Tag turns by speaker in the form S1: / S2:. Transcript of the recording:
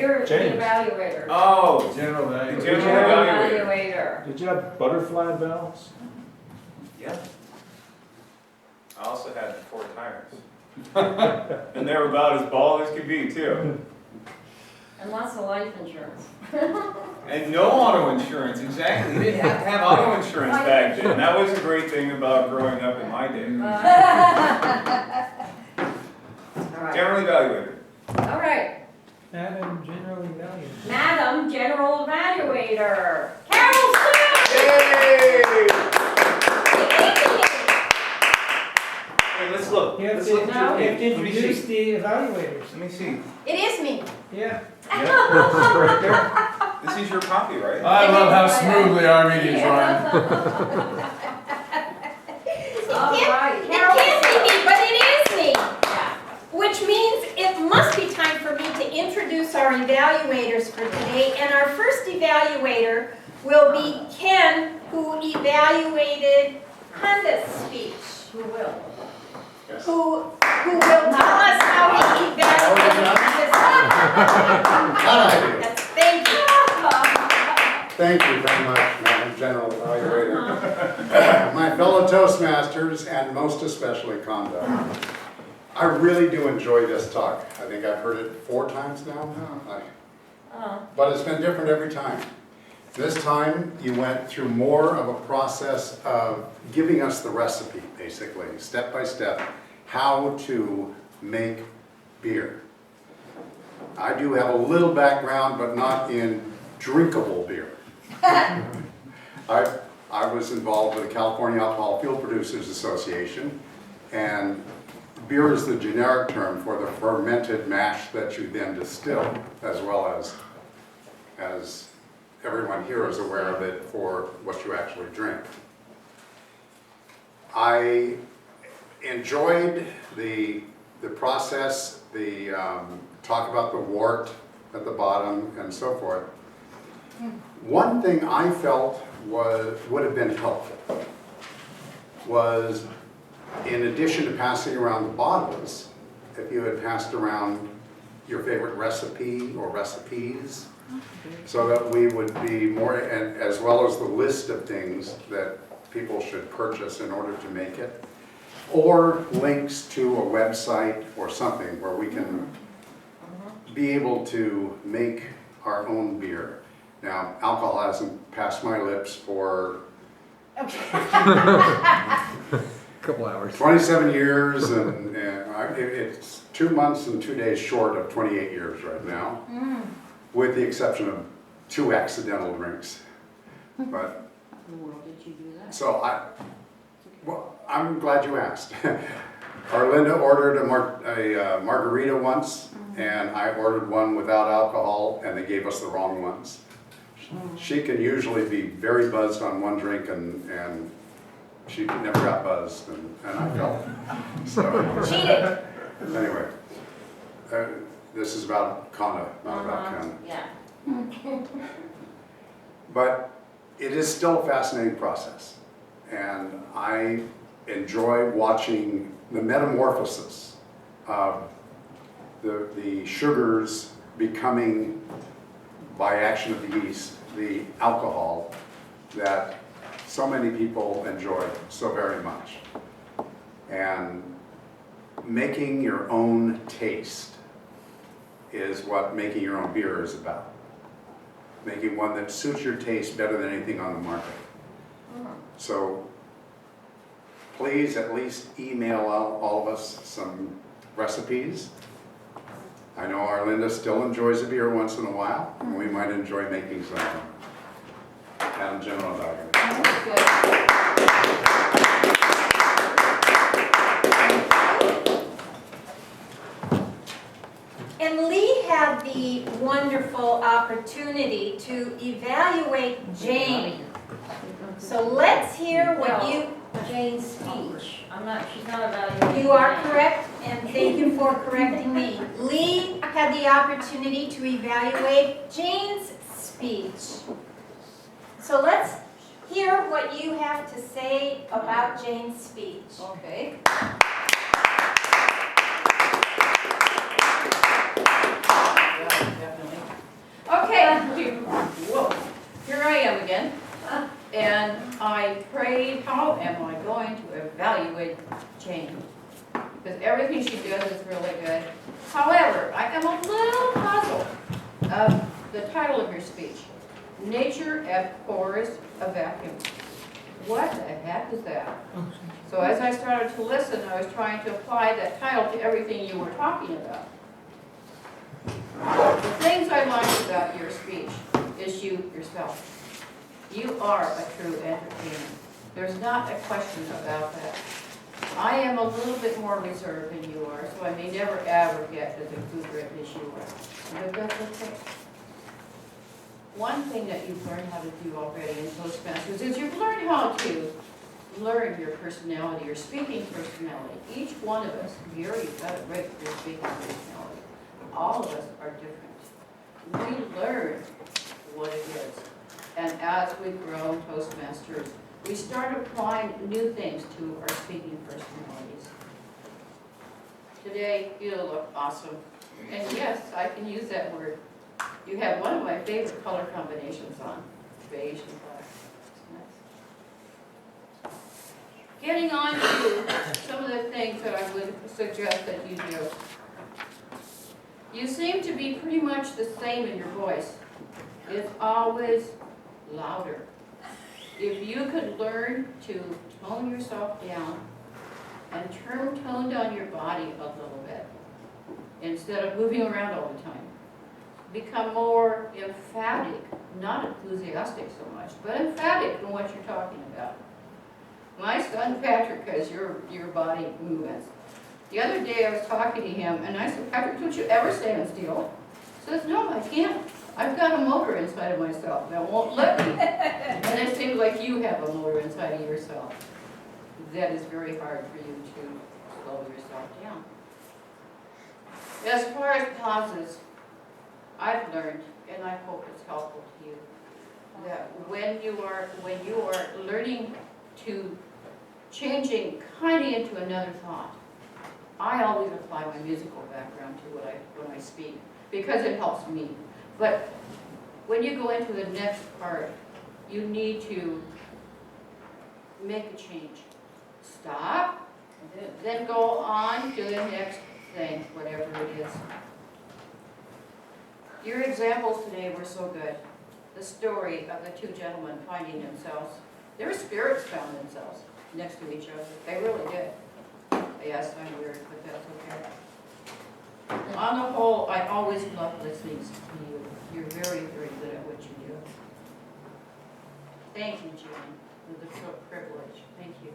S1: you're the
S2: James.
S1: evaluator.
S3: Oh,
S2: General value.
S3: General
S1: Evaluator.
S2: Did you have butterfly bells?
S3: yeah. I also had 4 tires. And they were about as bald as could be, too.
S1: And lots of life insurance.
S3: And no auto insurance, exactly. You didn't have to have auto insurance back then. That was a great thing about growing up in my day.
S1: All right.
S3: General evaluator.
S1: All right.
S4: Madam General Evaluator.
S1: Madam General Evaluator. Carol Smith!
S3: Yay! Hey, let's look.
S4: You have
S3: Let's
S4: to,
S3: look.
S4: you have to
S3: Let me
S4: introduce
S3: see.
S4: the evaluators.
S3: Let me see.
S5: It is me.
S4: Yeah.
S2: Right there.
S3: This is your copy, right?
S6: I love how smoothly our meetings run.
S1: All right.
S5: It can't be me, but it is me.
S1: Yeah.
S5: Which means it must be time for me to introduce our evaluators for today. And our first evaluator will be Ken, who evaluated Kanda's speech.
S1: Who will?
S5: Who will tell us how he evaluated this. Yes, thank you.
S7: Thank you very much, Madam General Evaluator. My fellow Toastmasters, and most especially Kanda. I really do enjoy this talk. I think I've heard it 4 times now. But it's been different every time. This time, you went through more of a process of giving us the recipe, basically, step by step, how to make beer. I do have a little background, but not in drinkable beer. I was involved with the California Alcohol Fuel Producers Association, and beer is the generic term for the fermented mash that you then distill, as well as everyone here is aware of it for what you actually drink. I enjoyed the process, the talk about the wort at the bottom and so forth. One thing I felt would have been helpful was, in addition to passing around the bottles, if you had passed around your favorite recipe or recipes, so that we would be more, and as well as the list of things that people should purchase in order to make it, or links to a website or something where we can be able to make our own beer. Now, alcohol hasn't passed my lips for
S6: Couple hours.
S7: 27 years, and it's 2 months and 2 days short of 28 years right now, with the exception of 2 accidental drinks. But
S1: In the world did you do that?
S7: so I'm glad you asked. Arlinda ordered a margarita once, and I ordered one without alcohol, and they gave us the wrong ones. She can usually be very buzzed on one drink, and she never got buzzed, and I felt so.
S5: Cheated.
S7: Anyway, this is about Kanda, not about Ken.
S1: Yeah.
S7: But it is still a fascinating process, and I enjoy watching the metamorphosis of the sugars becoming, by action of the yeast, the alcohol that so many people enjoy so very much. And making your own taste is what making your own beer is about. Making one that suits your taste better than anything on the market. So please at least email all of us some recipes. I know Arlinda still enjoys a beer once in a while, and we might enjoy making some. Madam General Evaluator.
S1: That's good.
S5: And Lee had the wonderful opportunity to evaluate Jane. So let's hear what you,
S1: Jane's speech. She's not evaluating.
S5: you are correct, and thank you for correcting me. Lee had the opportunity to evaluate Jane's speech. So let's hear what you have to say about Jane's speech.
S1: Okay. Yeah, definitely. again. And I prayed, how am I going to evaluate Jane? Because everything she does is really good. However, I am a little puzzled of the title of your speech. Nature abhors a vacuum. What the heck is that? So as I started to listen, I was trying to apply that title to everything you were talking about. The things I liked about your speech is you yourself. You are a true entertainer. There's not a question about that. I am a little bit more reserved than you are, so I may never ever get as exuberant as you are. But that's okay. One thing that you've learned how to do already in Toastmasters is you've learned how to learn your personality, your speaking personality. Each one of us, Gary, you've got it right for your speaking personality. All of us are different. We learn what it is. And as we grow in Toastmasters, we start applying new things to our speaking personalities. Today, you look awesome. And yes, I can use that word. You have one of my favorite color combinations on, beige and black. It's nice. Getting on to some of the things that I would suggest that you do. You seem to be pretty much the same in your voice. It's always louder. If you could learn to tone yourself down and tone down your body a little bit instead of moving around all the time. Become more emphatic, not enthusiastic so much, but emphatic in what you're talking about. My son Patrick has your body movements. The other day I was talking to him and I said, Patrick, don't you ever stand still? He says, no, I can't. I've got a motor inside of myself that won't let me. And it seems like you have a motor inside of yourself. That is very hard for you to slow yourself down. As far as pauses, I've learned, and I hope it's helpful to you, that when you are learning to changing kind of into another thought, I always apply my musical background to when I speak because it helps me. But when you go into the next part, you need to make a change. Stop, then go on to the next thing, whatever it is. Your examples today were so good. The story of the two gentlemen finding themselves, their spirits found themselves next to each other. They really did. Yes, I'm weird, but that's okay. On the whole, I always love listening to you. You're very, very good at what you do. Thank you, Jane, for the privilege. Thank you.